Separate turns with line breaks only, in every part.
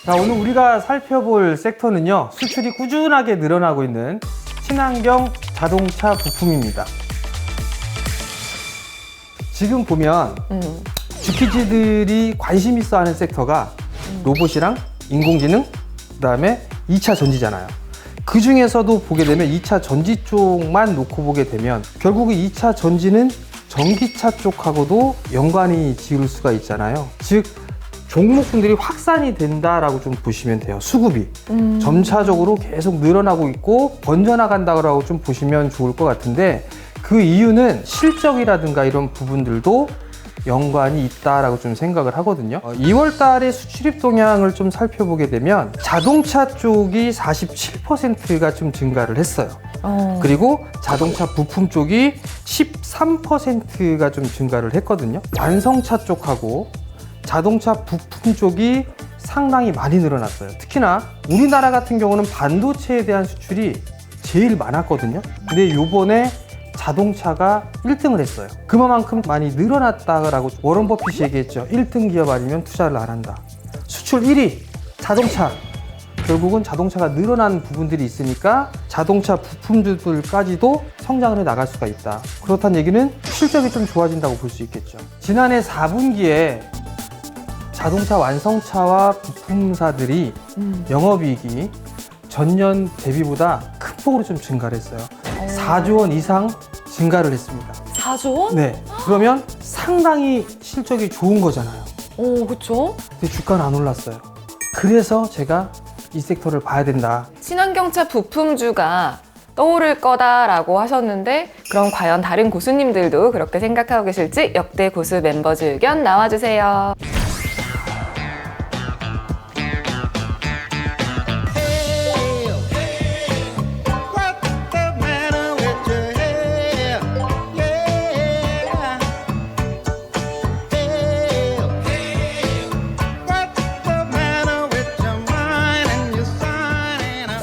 자, 오늘 우리가 살펴볼 섹터는요, 수출이 꾸준하게 늘어나고 있는 친환경 자동차 부품입니다. 지금 보면 주키즈들이 관심 있어 하는 섹터가 로봇이랑 인공지능, 그 다음에 2차 전지잖아요. 그 중에서도 보게 되면 2차 전지 쪽만 놓고 보게 되면 결국은 2차 전지는 전기차 쪽하고도 연관이 지을 수가 있잖아요. 즉 종목군들이 확산이 된다라고 좀 보시면 돼요. 수급이 점차적으로 계속 늘어나고 있고 번져나간다고 좀 보시면 좋을 것 같은데, 그 이유는 실적이라든가 이런 부분들도 연관이 있다라고 좀 생각을 하거든요. 2월 달에 수출입 동향을 좀 살펴보게 되면 자동차 쪽이 47%가 좀 증가를 했어요. 그리고 자동차 부품 쪽이 13%가 좀 증가를 했거든요. 완성차 쪽하고 자동차 부품 쪽이 상당히 많이 늘어났어요. 특히나 우리나라 같은 경우는 반도체에 대한 수출이 제일 많았거든요. 근데 요번에 자동차가 1등을 했어요. 그만큼 많이 늘어났다라고 워런 버핏이 얘기했죠. 1등 기업 아니면 투자를 안 한다. 수출 1위 자동차. 결국은 자동차가 늘어난 부분들이 있으니까 자동차 부품들까지도 성장을 해 나갈 수가 있다. 그렇다는 얘기는 실적이 좀 좋아진다고 볼 수 있겠죠. 지난해 4분기에 자동차 완성차와 부품사들이 영업이익이 전년 대비보다 큰 폭으로 좀 증가를 했어요. 4조 원 이상 증가를 했습니다.
4조 원?
네. 그러면 상당히 실적이 좋은 거잖아요.
오, 그쵸?
근데 주가는 안 올랐어요. 그래서 제가 이 섹터를 봐야 된다.
친환경차 부품주가 떠오를 거다라고 하셨는데, 그럼 과연 다른 고수님들도 그렇게 생각하고 계실지 역대 고수 멤버즈 의견 나와주세요.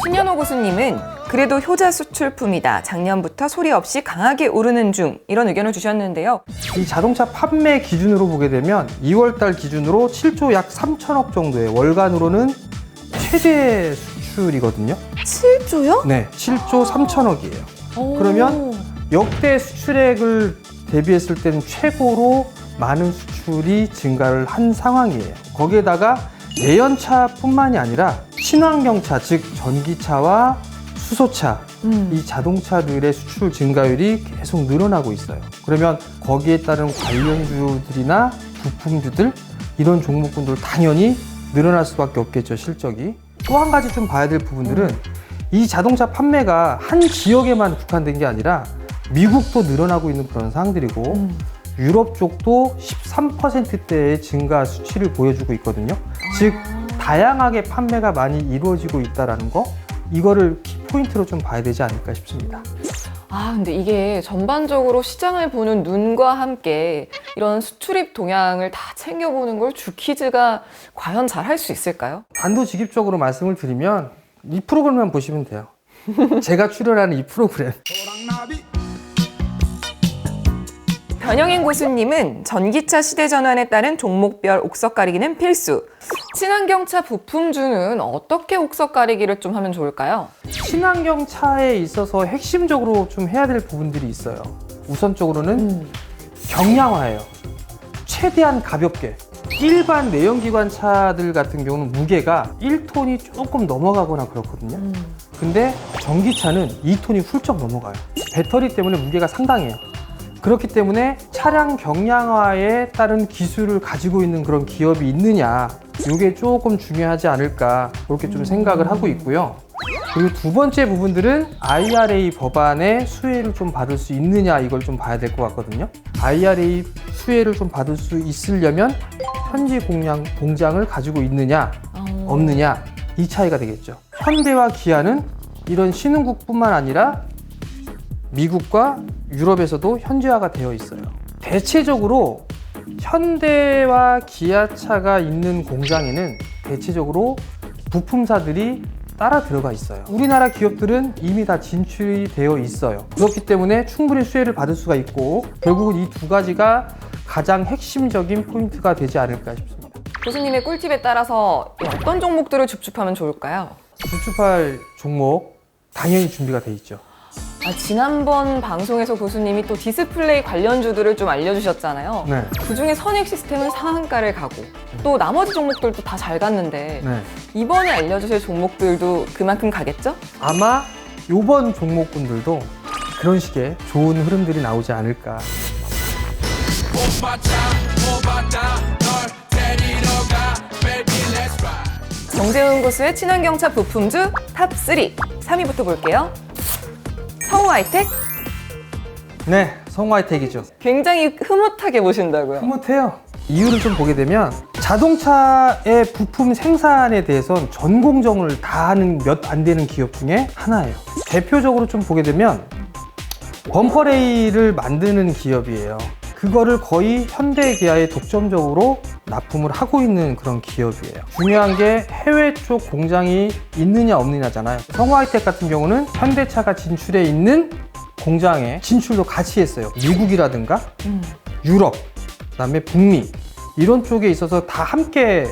신현호 고수님은 그래도 효자 수출품이다. 작년부터 소리 없이 강하게 오르는 중. 이런 의견을 주셨는데요.
이 자동차 판매 기준으로 보게 되면 2월 달 기준으로 7조 약 3천억 정도의 월간으로는 최대 수출이거든요.
7조요?
네, 7조 3천억이에요. 그러면 역대 수출액을 대비했을 때는 최고로 많은 수출이 증가를 한 상황이에요. 거기에다가 내연차뿐만이 아니라 친환경차, 즉 전기차와 수소차, 이 자동차들의 수출 증가율이 계속 늘어나고 있어요. 그러면 거기에 따른 관련주들이나 부품주들, 이런 종목군들 당연히 늘어날 수밖에 없겠죠, 실적이. 또 한 가지 좀 봐야 될 부분들은 이 자동차 판매가 한 지역에만 국한된 게 아니라 미국도 늘어나고 있는 그런 상황들이고 유럽 쪽도 13%대의 증가 수치를 보여주고 있거든요. 즉 다양하게 판매가 많이 이루어지고 있다는 거, 이거를 키포인트로 좀 봐야 되지 않을까 싶습니다.
근데 이게 전반적으로 시장을 보는 눈과 함께 이런 수출입 동향을 다 챙겨보는 걸 주키즈가 과연 잘 할 수 있을까요?
단도직입적으로 말씀을 드리면 이 프로그램만 보시면 돼요. 제가 출연하는 이 프로그램.
변영인 고수님은 전기차 시대 전환에 따른 종목별 옥석 가리기는 필수. 친환경차 부품주는 어떻게 옥석 가리기를 좀 하면 좋을까요?
친환경 차에 있어서 핵심적으로 좀 해야 될 부분들이 있어요. 우선적으로는 경량화예요. 최대한 가볍게. 일반 내연기관 차들 같은 경우는 무게가 1톤이 조금 넘어가거나 그렇거든요. 근데 전기차는 2톤이 훌쩍 넘어가요. 배터리 때문에 무게가 상당해요. 그렇기 때문에 차량 경량화에 따른 기술을 가지고 있는 그런 기업이 있느냐, 이게 조금 중요하지 않을까, 그렇게 좀 생각을 하고 있고요. 그리고 두 번째 부분들은 IRA 법안의 수혜를 좀 받을 수 있느냐, 이걸 좀 봐야 될 것 같거든요. IRA 수혜를 좀 받을 수 있으려면 현지 공장을 가지고 있느냐 없느냐, 이 차이가 되겠죠. 현대와 기아는 이런 신흥국뿐만 아니라 미국과 유럽에서도 현지화가 되어 있어요. 대체적으로 현대와 기아차가 있는 공장에는 대체적으로 부품사들이 따라 들어가 있어요. 우리나라 기업들은 이미 다 진출이 되어 있어요. 그렇기 때문에 충분히 수혜를 받을 수가 있고, 결국은 이 두 가지가 가장 핵심적인 포인트가 되지 않을까 싶습니다.
교수님의 꿀팁에 따라서 어떤 종목들을 줍줍하면 좋을까요?
줍줍할 종목 당연히 준비가 돼 있죠.
지난번 방송에서 교수님이 또 디스플레이 관련주들을 좀 알려주셨잖아요.
네.
그중에 선익 시스템은 상한가를 가고 또 나머지 종목들도 다 잘 갔는데
네.
이번에 알려주실 종목들도 그만큼 가겠죠?
아마 이번 종목군들도 그런 식의 좋은 흐름들이 나오지 않을까.
정재훈 고수의 친환경차 부품주 탑3 3위부터 볼게요. 성우하이텍
네, 성우하이텍이죠.
굉장히 흐뭇하게 보신다고요.
흐뭇해요. 이유를 좀 보게 되면 자동차의 부품 생산에 대해선 전공정을 다 하는 몇 안 되는 기업 중에 하나예요. 대표적으로 좀 보게 되면 범퍼레일을 만드는 기업이에요. 그거를 거의 현대기아에 독점적으로 납품을 하고 있는 그런 기업이에요. 중요한 게 해외 쪽 공장이 있느냐 없느냐잖아요. 성우하이텍 같은 경우는 현대차가 진출해 있는 공장에 진출도 같이 했어요. 미국이라든가 유럽, 그다음에 북미 이런 쪽에 있어서 다 함께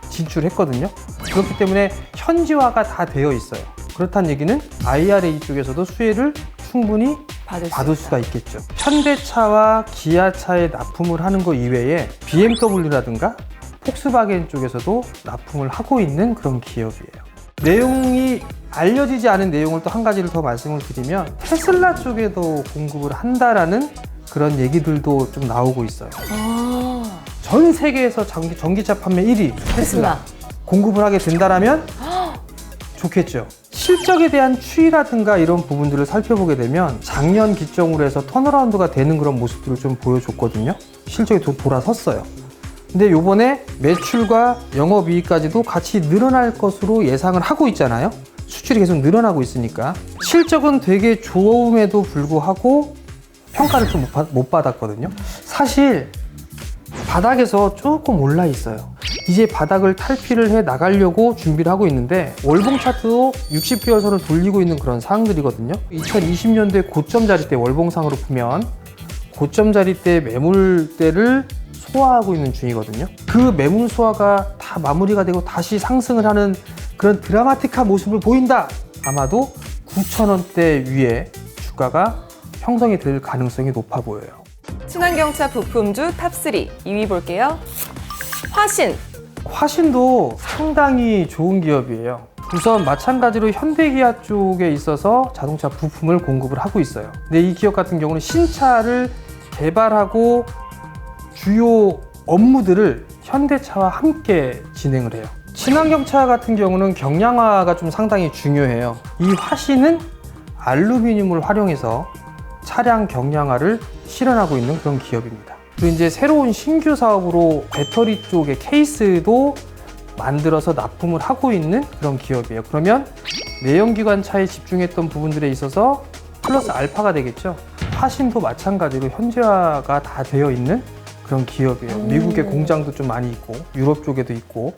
진출했거든요. 그렇기 때문에 현지화가 다 되어 있어요. 그렇다는 얘기는 IRA 쪽에서도 수혜를 충분히 받을 수가 있겠죠. 현대차와 기아차에 납품을 하는 것 이외에 BMW라든가 폭스바겐 쪽에서도 납품을 하고 있는 그런 기업이에요. 내용이 알려지지 않은 내용을 또 한 가지를 더 말씀을 드리면 테슬라 쪽에도 공급을 한다라는 그런 얘기들도 좀 나오고 있어요. 전 세계에서 전기차 판매 1위 테슬라 공급을 하게 된다라면 좋겠죠. 실적에 대한 추이라든가 이런 부분들을 살펴보게 되면 작년 기점으로 해서 턴어라운드가 되는 그런 모습들을 좀 보여줬거든요. 실적이 돌아섰어요. 근데 요번에 매출과 영업이익까지도 같이 늘어날 것으로 예상을 하고 있잖아요. 수출이 계속 늘어나고 있으니까 실적은 되게 좋음에도 불구하고 평가를 좀 못 받았거든요. 사실 바닥에서 조금 올라 있어요. 이제 바닥을 탈피를 해 나가려고 준비를 하고 있는데 월봉 차트도 60개월선을 돌리고 있는 그런 상황들이거든요. 2020년도에 고점 자리 때 월봉상으로 보면 고점 자리 때 매물대를 소화하고 있는 중이거든요. 그 매물 소화가 다 마무리가 되고 다시 상승을 하는 그런 드라마틱한 모습을 보인다. 아마도 9,000원대 위에 주가가 형성이 될 가능성이 높아 보여요.
친환경차 부품주 탑3 2위 볼게요.
화신도 상당히 좋은 기업이에요. 우선 마찬가지로 현대기아 쪽에 있어서 자동차 부품을 공급을 하고 있어요. 근데 이 기업 같은 경우는 신차를 개발하고 주요 업무들을 현대차와 함께 진행을 해요. 친환경차 같은 경우는 경량화가 좀 상당히 중요해요. 이 화신은 알루미늄을 활용해서 차량 경량화를 실현하고 있는 그런 기업입니다. 그리고 이제 새로운 신규 사업으로 배터리 쪽의 케이스도 만들어서 납품을 하고 있는 그런 기업이에요. 그러면 내연기관차에 집중했던 부분들에 있어서 플러스 알파가 되겠죠. 화신도 마찬가지로 현지화가 다 되어 있는 그런 기업이에요. 미국의 공장도 좀 많이 있고 유럽 쪽에도 있고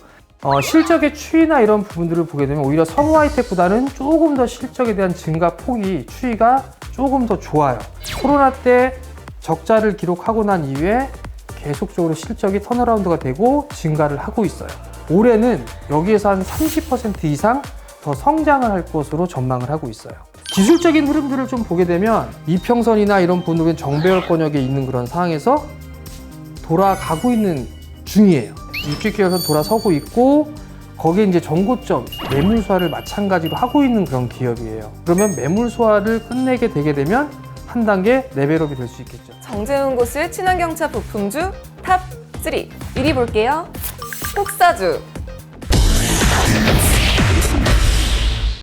실적의 추이나 이런 부분들을 보게 되면 오히려 성우하이텍보다는 조금 더 실적에 대한 증가 폭이 추이가 조금 더 좋아요. 코로나 때 적자를 기록하고 난 이후에 계속적으로 실적이 턴어라운드가 되고 증가를 하고 있어요. 올해는 여기에서 한 30% 이상 더 성장을 할 것으로 전망을 하고 있어요. 기술적인 흐름들을 좀 보게 되면 이평선이나 이런 부분은 정배열권역에 있는 그런 상황에서 돌아가고 있는 중이에요. 60개월선 돌아서고 있고 거기에 이제 전고점 매물 소화를 마찬가지로 하고 있는 그런 기업이에요. 그러면 매물 소화를 끝내게 되게 되면 한 단계 레벨업이 될 수 있겠죠.
정재훈 고수의 친환경차 부품주 탑3 1위 볼게요. 폭사주